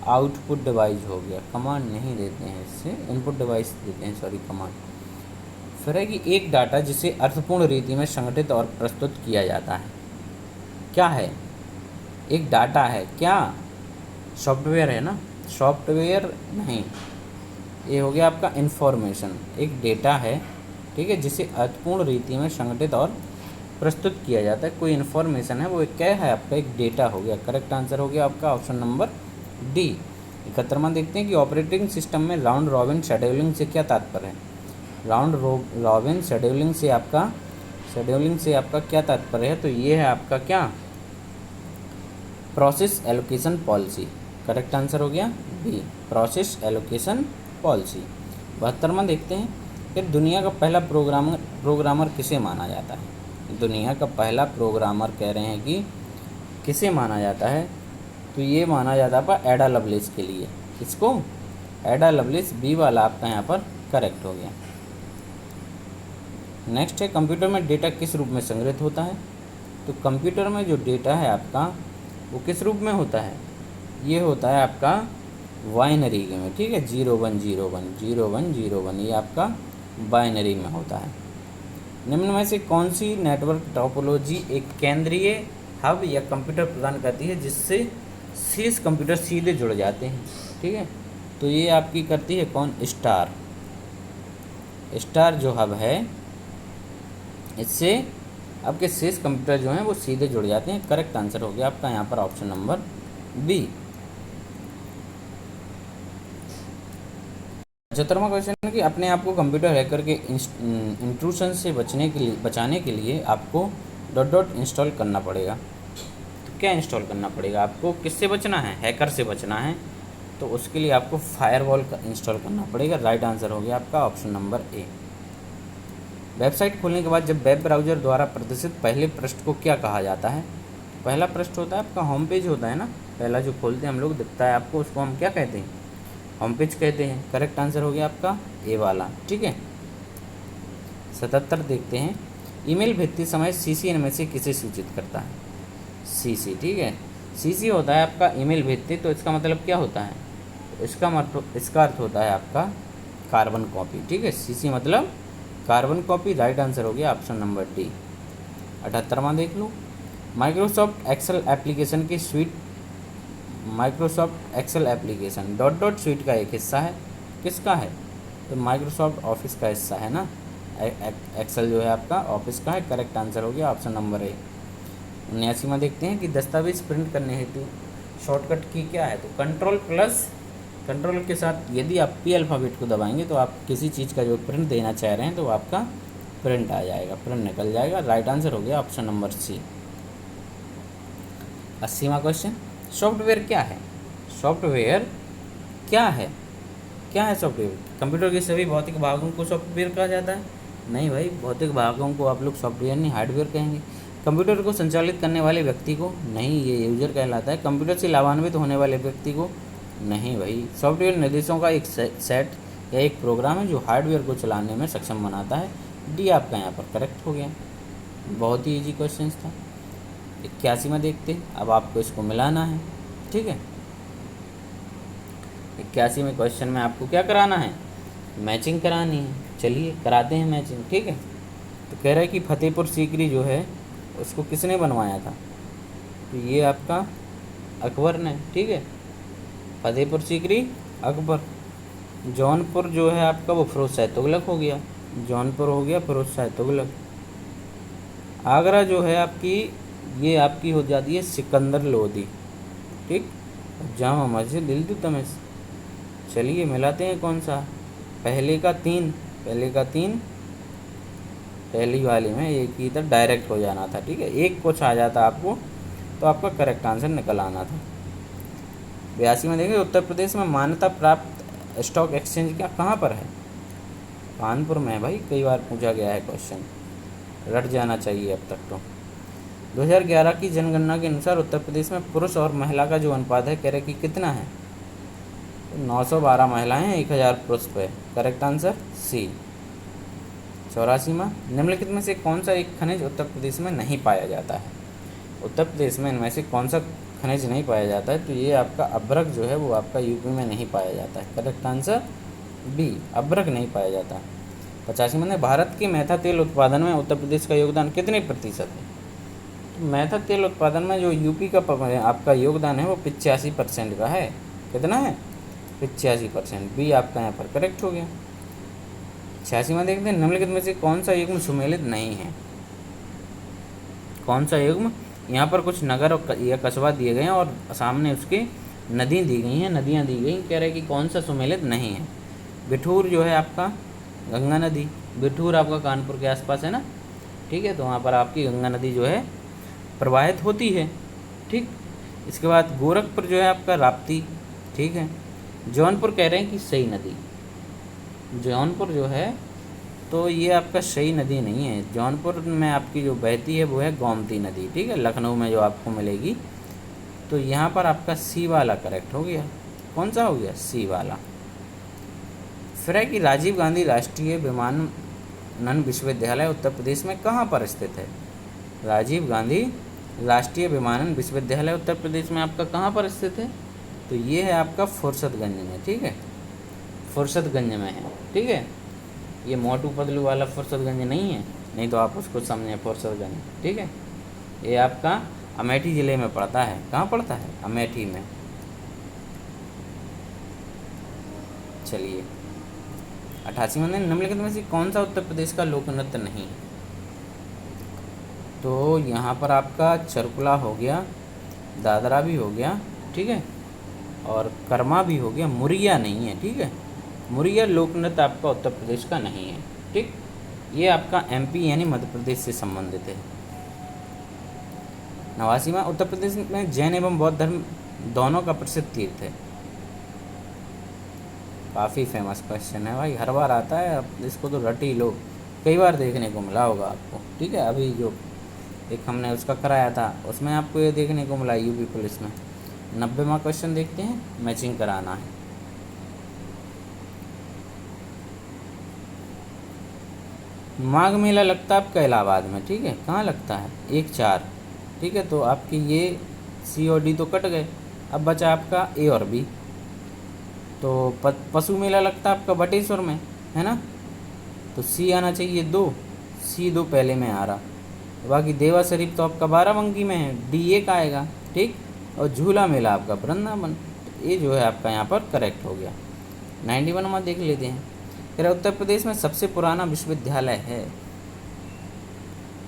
आउटपुट डिवाइस हो गया। कमांड नहीं देते हैं, इससे इनपुट डिवाइस देते हैं, सॉरी, कमांड। फिर है कि एक डाटा जिसे अर्थपूर्ण रीति में संगठित और प्रस्तुत किया जाता है, क्या है? एक डाटा है, क्या? सॉफ्टवेयर है ना? सॉफ्टवेयर नहीं, ये हो गया आपका इन्फॉर्मेशन। एक डेटा है, ठीक है, जिसे अर्थपूर्ण रीति में संगठित और प्रस्तुत किया जाता है। कोई इन्फॉर्मेशन है, वो एक क्या है? आपका एक डेटा हो गया। करेक्ट आंसर हो गया आपका ऑप्शन नंबर डी। 71वां देखते हैं कि ऑपरेटिंग सिस्टम में राउंड रॉबिन शेड्यूलिंग से क्या तात्पर्य है? राउंड रॉबिन शेड्यूलिंग से आपका क्या तात्पर्य है? तो ये है आपका क्या? Process allocation policy. Correct answer हो गया बी, प्रोसेस एलोकेशन पॉलिसी। 72वां देखते हैं कि दुनिया का पहला प्रोग्रामर किसे माना जाता है? दुनिया का पहला प्रोग्रामर कह रहे हैं कि किसे माना जाता है? तो ये माना जाता है एडा लवलेस के लिए। किसको? एडा लवलेस, बी वाला आपका यहाँ पर करेक्ट हो गया। नेक्स्ट है कंप्यूटर में डेटा किस रूप में संग्रहित होता है? तो कंप्यूटर में जो डेटा है आपका वो किस रूप में होता है? ये होता है आपका बाइनरी में, ठीक है, 0101 0101, ये आपका बाइनरी में होता है। निम्न में से कौन सी नेटवर्क टोपोलॉजी एक केंद्रीय हब या कंप्यूटर प्रदान करती है जिससे शेष कंप्यूटर सीधे जुड़ जाते हैं? ठीक है, तो ये आपकी करती है कौन? स्टार जो हब है, इससे आपके शेष कंप्यूटर जो हैं वो सीधे जुड़ जाते हैं। करेक्ट आंसर हो गया आपका यहाँ पर ऑप्शन नंबर बी। 75वां क्वेश्चन है कि अपने आप को कंप्यूटर हैकर के इंट्रूशन से बचाने के लिए आपको ... इंस्टॉल करना पड़ेगा। तो क्या इंस्टॉल करना पड़ेगा आपको? किससे बचना है? हैकर से बचना है, तो उसके लिए आपको फायरवॉल का इंस्टॉल करना पड़ेगा। राइट आंसर हो गया आपका ऑप्शन नंबर ए। वेबसाइट खोलने के बाद जब वेब ब्राउज़र द्वारा प्रदर्शित पहले पृष्ठ को क्या कहा जाता है? पहला पृष्ठ होता है आपका होम पेज होता है ना, पहला जो खोलते हैं हम लोग दिखता है आपको, उसको हम क्या कहते हैं? होम पेज कहते हैं। करेक्ट आंसर हो गया आपका ए वाला। ठीक है, 77 देखते हैं। ईमेल भेजते समय सीसी इनमें से किसे सूचित करता है? सीसी। ठीक है, सीसी होता है आपका ईमेल भेजते, तो इसका मतलब क्या होता है? इसका अर्थ होता है आपका कार्बन कॉपी। ठीक है, सीसी मतलब कार्बन कॉपी। राइट आंसर हो गया ऑप्शन नंबर डी। 78वां देख लो। माइक्रोसॉफ्ट एक्सेल एप्लीकेशन की suite, Microsoft Excel application dot dot suite का एक हिस्सा है, किसका है? तो माइक्रोसॉफ्ट ऑफिस का हिस्सा है ना। एक्सेल जो है आपका ऑफिस का है। करेक्ट आंसर हो गया ऑप्शन नंबर ए। 79वां देखते हैं कि दस्तावेज प्रिंट करने हेतु शॉर्टकट की क्या है? तो कंट्रोल के साथ यदि आप पी अल्फ़ाबेट को दबाएंगे तो आप किसी चीज़ का जो प्रिंट देना चाह रहे हैं तो आपका प्रिंट आ जाएगा, प्रिंट निकल जाएगा। राइट आंसर हो गया ऑप्शन नंबर सी। 80वां क्वेश्चन, सॉफ्टवेयर क्या है? सॉफ्टवेयर क्या है? क्या है सॉफ्टवेयर? कंप्यूटर के सभी भौतिक भागों को सॉफ्टवेयर कहा जाता है? नहीं भाई, भौतिक भागों को आप लोग सॉफ्टवेयर नहीं हार्डवेयर कहेंगे। कंप्यूटर को संचालित करने वाले व्यक्ति को? नहीं, ये यूजर कहलाता है। कंप्यूटर से लाभान्वित होने वाले व्यक्ति को? नहीं भाई, सॉफ्टवेयर निर्देशों का एक सेट या एक प्रोग्राम है जो हार्डवेयर को चलाने में सक्षम बनाता है। डी आपका यहाँ पर करेक्ट हो गया। बहुत ही ईजी क्वेश्चन था। 81 में देखते हैं, अब आपको इसको मिलाना है। ठीक है, 81 में क्वेश्चन में आपको क्या कराना है? मैचिंग करानी है। चलिए कराते हैं मैचिंग। ठीक है, तो कह रहा है कि फतेहपुर सीकरी जो है उसको किसने बनवाया था? तो ये आपका अकबर ने। ठीक है, फतेहपुर सीकरी अकबर। जौनपुर जो है आपका वो फिरोज शाह तुगलक हो गया। जौनपुर हो गया फिरोज शाह तुगलक। आगरा जो है आपकी, ये आपकी हो जाती है सिकंदर लोधी। ठीक, जामा मस्जिद इल्तुतमिश। चलिए मिलाते हैं कौन सा। पहले का तीन पहली वाली में एक ही इधर डायरेक्ट हो जाना था। ठीक है, एक कुछ आ जाता आपको तो आपका करेक्ट आंसर निकल आना था। 82 में देखेंगे, उत्तर प्रदेश में मान्यता प्राप्त स्टॉक एक्सचेंज क्या कहाँ पर है? कानपुर में है भाई, कई बार पूछा गया है क्वेश्चन, रट जाना चाहिए अब तक तो। 2011 की जनगणना के अनुसार उत्तर प्रदेश में पुरुष और महिला का जो अनुपात है कह रहे कि कितना है? तो 912 महिलाएं 1000 पुरुष पे। करेक्ट आंसर सी। 84वां, निम्नलिखित में से कौन सा एक खनिज उत्तर प्रदेश में नहीं पाया जाता है? उत्तर प्रदेश में इनमें से कौन सा खनिज नहीं पाया जाता है? तो ये आपका अभ्रक जो है वो आपका यूपी में नहीं पाया जाता है। करेक्ट आंसर बी, अभ्रक नहीं पाया जाता। 85 में, भारत के मेथा तेल उत्पादन में उत्तर प्रदेश का योगदान कितने प्रतिशत है? तो मेथा तेल उत्पादन में जो यूपी का आपका योगदान है वो 85% का है। कितना है? 85%। बी आपका यहाँ पर करेक्ट हो गया। 86 में देखते हैं, निम्नलिखित में से कौन सा युग्म सुमेलित नहीं है? कौन सा युग्म? यहाँ पर कुछ नगर या कस्बा दिए गए हैं और सामने उसके नदी दी गई हैं, नदियाँ दी गई। कह रहे हैं कि कौन सा सुमेलित नहीं है? बिठूर जो है आपका गंगा नदी, बिठूर आपका कानपुर के आसपास है ना। ठीक है, तो वहाँ पर आपकी गंगा नदी जो है प्रवाहित होती है। ठीक, इसके बाद गोरखपुर जो है आपका राप्ती। ठीक है, जौनपुर कह रहे हैं कि सही नदी, जौनपुर जो है तो ये आपका सही नदी नहीं है। जौनपुर में आपकी जो बहती है वो है गोमती नदी। ठीक है, लखनऊ में जो आपको मिलेगी। तो यहाँ पर आपका सी वाला करेक्ट हो गया। कौन सा हो गया? सी वाला। फिर है कि राजीव गांधी राष्ट्रीय विमानन विश्वविद्यालय उत्तर प्रदेश में कहाँ पर स्थित है? राजीव गांधी राष्ट्रीय विमानन विश्वविद्यालय उत्तर प्रदेश में आपका कहाँ पर स्थित है? तो ये है आपका फुर्सतगंज में। ठीक है, फुर्सतगंज में है। ठीक है, ये मोटू पतलू वाला फुर्सतगंज नहीं है, नहीं तो आप उसको समझें फुर्सतगंज। ठीक है, ये आपका अमेठी ज़िले में पड़ता है। कहाँ पड़ता है? अमेठी में। चलिए 88 में, निम्नलिखित में से कौन सा उत्तर प्रदेश का लोक नृत्य नहीं है? तो यहाँ पर आपका चरकुला हो गया, दादरा भी हो गया। ठीक है, और कर्मा भी हो गया। मुरिया नहीं है। ठीक है, मुरिया लोक नृत्य आपका उत्तर प्रदेश का नहीं है। ठीक, ये आपका एमपी यानी मध्य प्रदेश से संबंधित है। 89वां, उत्तर प्रदेश में जैन एवं बौद्ध धर्म दोनों का प्रसिद्ध तीर्थ है। काफ़ी फेमस क्वेश्चन है भाई, हर बार आता है, अब इसको तो रट ही लो, कई बार देखने को मिला होगा आपको। ठीक है, अभी जो एक हमने उसका कराया था उसमें आपको ये देखने को मिला यूपी पुलिस में। 90वां क्वेश्चन देखते हैं, मैचिंग कराना है। माघ मेला लगता है आपका इलाहाबाद में, ठीक है, कहाँ लगता है, 1-4। ठीक है, तो आपकी ये सी और डी तो कट गए, अब बचा आपका ए और बी। तो पशु मेला लगता है आपका बटेश्वर में, है ना, तो सी आना चाहिए 2, सी 2 पहले में आ रहा। बाकी देवा शरीफ तो आपका बाराबंकी में है, डी 1 आएगा। ठीक, और झूला मेला आपका वृंदावन, तो ये जो है आपका यहाँ पर करेक्ट हो गया। 91 में देख लेते हैं। फिर उत्तर प्रदेश में सबसे पुराना विश्वविद्यालय है,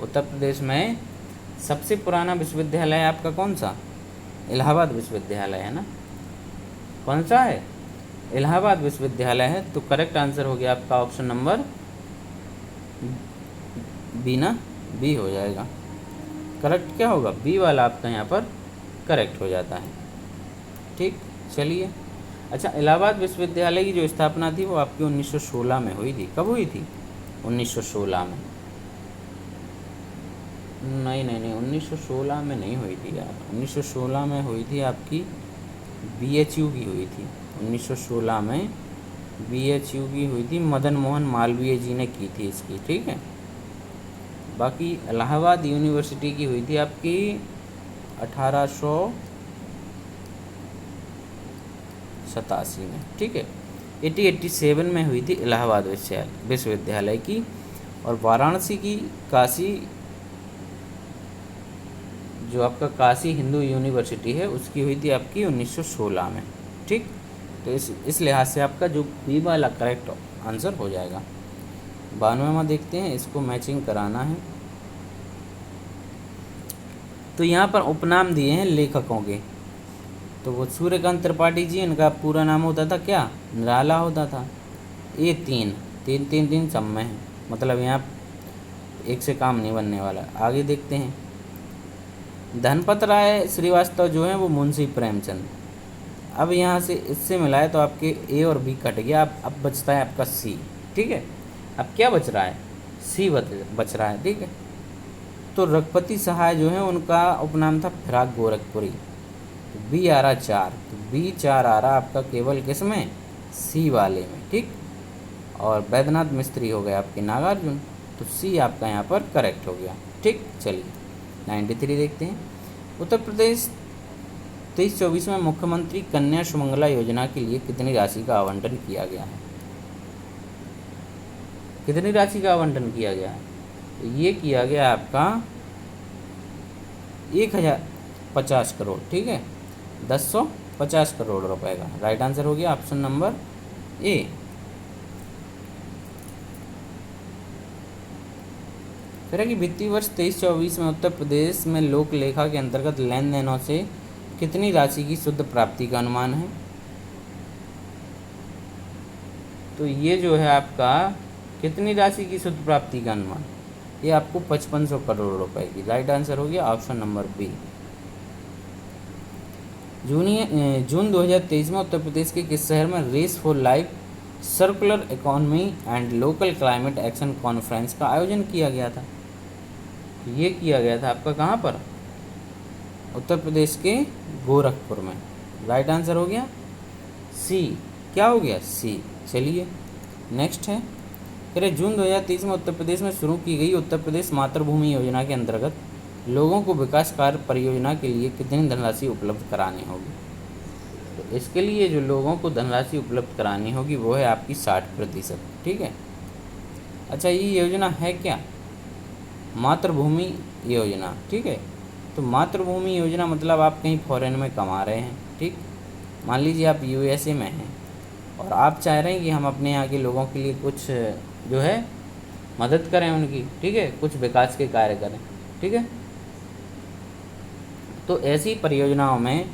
उत्तर प्रदेश में सबसे पुराना विश्वविद्यालय आपका कौन सा, इलाहाबाद विश्वविद्यालय है ना, कौन सा है, इलाहाबाद विश्वविद्यालय है। तो करेक्ट आंसर हो गया आपका ऑप्शन नंबर बी ना, बी हो जाएगा। करेक्ट क्या होगा, बी वाला आपका यहाँ पर करेक्ट हो जाता है। ठीक, चलिए। अच्छा, इलाहाबाद विश्वविद्यालय की जो स्थापना थी वो आपकी 1916 में हुई थी। कब हुई थी, 1916 में। नहीं नहीं नहीं, 1916 में नहीं हुई थी यार, 1916 में हुई थी आपकी BHU की हुई थी, 1916 में BHU की हुई थी, मदन मोहन मालवीय जी ने की थी इसकी। ठीक है, बाकी इलाहाबाद यूनिवर्सिटी की हुई थी आपकी 1887 में। ठीक है, 1887 में हुई थी इलाहाबाद विश्वविद्यालय की। और वाराणसी की काशी, जो आपका काशी हिंदू यूनिवर्सिटी है, उसकी हुई थी आपकी 1916 में। ठीक, तो इस लिहाज से आपका जो बी वाला करेक्ट आंसर हो जाएगा। 92वां देखते हैं, इसको मैचिंग कराना है। तो यहाँ पर उपनाम दिए हैं लेखकों के, तो वो सूर्यकांत त्रिपाठी जी, इनका पूरा नाम होता था क्या, निराला होता था। ये 3 सब में है, मतलब यहाँ एक से काम नहीं बनने वाला। आगे देखते हैं, धनपत राय श्रीवास्तव जो हैं वो मुंशी प्रेमचंद। अब यहाँ से इससे मिलाए तो आपके ए और बी कट गया, अब बचता है आपका सी। ठीक है, अब क्या बच रहा है, सी बच रहा है। ठीक है, तो रघुपति सहाय जो है उनका उपनाम था फिराक गोरखपुरी, तो बी आ रहा 4, तो बी 4 आ रहा आपका केवल किस में, सी वाले में। ठीक, और वैद्यनाथ मिस्त्री हो गए आपके नागार्जुन, तो सी आपका यहाँ पर करेक्ट हो गया। ठीक, चलिए 93 देखते हैं। उत्तर प्रदेश 23-24 में मुख्यमंत्री कन्या सुमंगला योजना के लिए कितनी राशि का आवंटन किया गया है, कितनी राशि का आवंटन किया गया है, तो ये किया गया आपका 1050 करोड़। ठीक है, 1050 करोड़ रुपए का राइट आंसर हो गया ऑप्शन नंबर ए। फिर है कि वित्तीय वर्ष 23-24 में उत्तर प्रदेश में लोक लेखा के अंतर्गत लेन देनों से कितनी राशि की शुद्ध प्राप्ति का अनुमान है, तो ये जो है आपका कितनी राशि की शुद्ध प्राप्ति का अनुमान, ये आपको 5500 करोड़ रुपए की। राइट आंसर हो गया ऑप्शन नंबर बी। जून 2023 में उत्तर प्रदेश के किस शहर में race for life circular economy and local climate action conference का आयोजन किया गया था, ये किया गया था आपका कहाँ पर, उत्तर प्रदेश के गोरखपुर में। राइट आंसर हो गया सी, क्या हो गया, सी। चलिए नेक्स्ट है, फिर जून 2023 में उत्तर प्रदेश में शुरू की गई उत्तर प्रदेश मातृभूमि योजना के अंतर्गत लोगों को विकास कार्य परियोजना के लिए कितनी धनराशि उपलब्ध करानी होगी, तो इसके लिए जो लोगों को धनराशि उपलब्ध करानी होगी वो है आपकी 60%। ठीक है, अच्छा ये योजना है क्या, मातृभूमि योजना। ठीक है, तो मातृभूमि योजना मतलब आप कहीं फॉरेन में कमा रहे हैं। ठीक, मान लीजिए आप USA में हैं और आप चाह रहे हैं कि हम अपने यहाँ के लोगों के लिए कुछ जो है मदद करें उनकी। ठीक है, कुछ विकास के कार्य करें। ठीक है, तो ऐसी परियोजनाओं में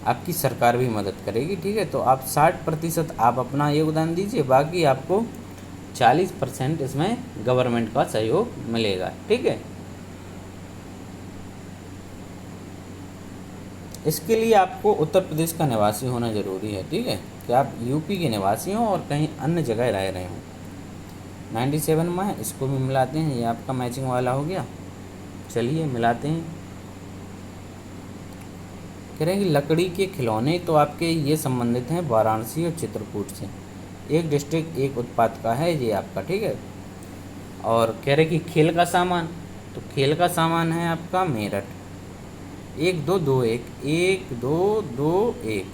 आपकी सरकार भी मदद करेगी। ठीक है, तो आप 60% आप अपना योगदान दीजिए, बाकी आपको 40% इसमें गवर्नमेंट का सहयोग मिलेगा। ठीक है, इसके लिए आपको उत्तर प्रदेश का निवासी होना ज़रूरी है, ठीक है, कि आप यूपी के निवासी हों और कहीं अन्य जगह रह रहे हों। 97 में है, इसको भी मिलाते हैं, ये आपका मैचिंग वाला हो गया। चलिए मिलाते हैं। कह रहे हैं कि लकड़ी के खिलौने तो आपके ये संबंधित हैं वाराणसी और चित्रकूट से। एक डिस्ट्रिक्ट एक उत्पाद का है ये आपका, ठीक है। और कह रहे कि खेल का सामान, तो खेल का सामान है आपका मेरठ। 1 2 2 1 1 2 2 1,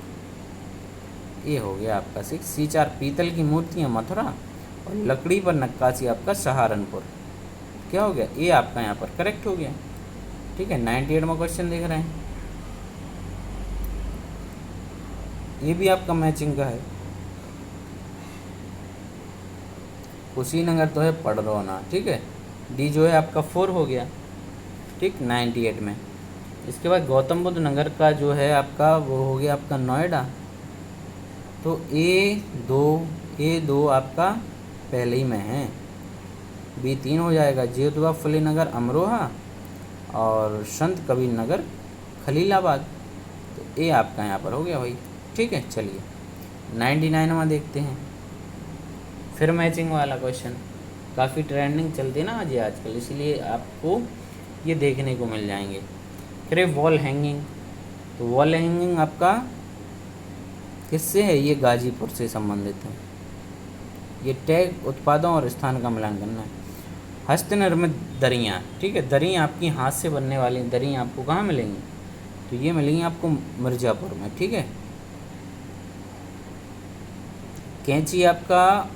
ये हो गया आपका 6। C4 पीतल की मूर्तियाँ मथुरा और लकड़ी पर नक्काशी आपका सहारनपुर। क्या हो गया, ये आपका यहाँ पर करेक्ट हो गया, ठीक है। 98 में क्वेश्चन देख रहे हैं, ये भी आपका मैचिंग का है। कुशीनगर तो है पड़रौना, ठीक है। डी जो है आपका 4 हो गया, ठीक, 98 में। इसके बाद गौतम बुद्ध नगर का जो है आपका वो हो गया आपका नोएडा। तो ए दो आपका पहले ही में है, B3 हो जाएगा। ज्योतिबा फुले नगर अमरोहा और संत कबीर नगर खलीलाबाद, तो ए आपका यहाँ पर हो गया भाई, ठीक है। चलिए 99 में देखते हैं, फिर मैचिंग वाला क्वेश्चन। काफ़ी ट्रेंडिंग चलती है ना आज आजकल, इसीलिए आपको ये देखने को मिल जाएंगे। फिर वॉल हैंगिंग, तो वॉल हैंगिंग आपका किससे है, ये गाजीपुर से संबंधित है। ये टैग उत्पादों और स्थान का मिलान करना है। हस्त निर्मित दरियाँ, ठीक है, दरी आपकी हाथ से बनने वाली दरी आपको कहाँ मिलेंगी, तो ये मिलेंगी आपको मिर्ज़ापुर में, ठीक है। कैंची आपका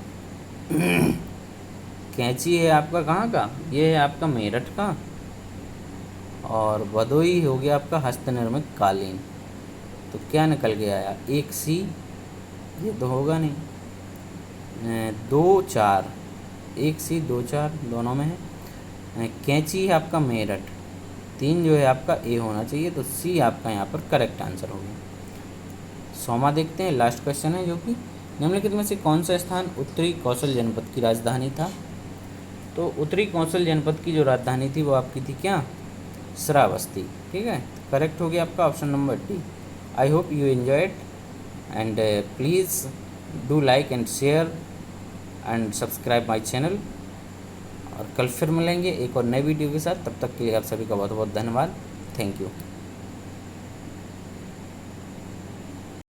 कैंची है आपका कहाँ का, ये है आपका मेरठ का। और भदोई हो गया आपका हस्त निर्मित कालीन। तो क्या निकल के आया, 1C, ये तो होगा नहीं, 2 4, 1C 2 4 दोनों में है। कैंची है आपका मेरठ, 3 जो है आपका ए होना चाहिए, तो C आपका यहाँ पर करेक्ट आंसर होगा। 100वां देखते हैं, लास्ट क्वेश्चन है, जो कि निम्नलिखित में से कौन सा स्थान उत्तरी कौशल जनपद की राजधानी था। तो उत्तरी कौशल जनपद की जो राजधानी थी वो आपकी थी क्या, श्रावस्ती, ठीक है। करेक्ट हो गया आपका option number D. I hope you enjoyed and please do like and share and subscribe my channel. और कल फिर मिलेंगे एक और नई वीडियो के साथ, तब तक के लिए आप सभी का बहुत बहुत धन्यवाद। Thank you.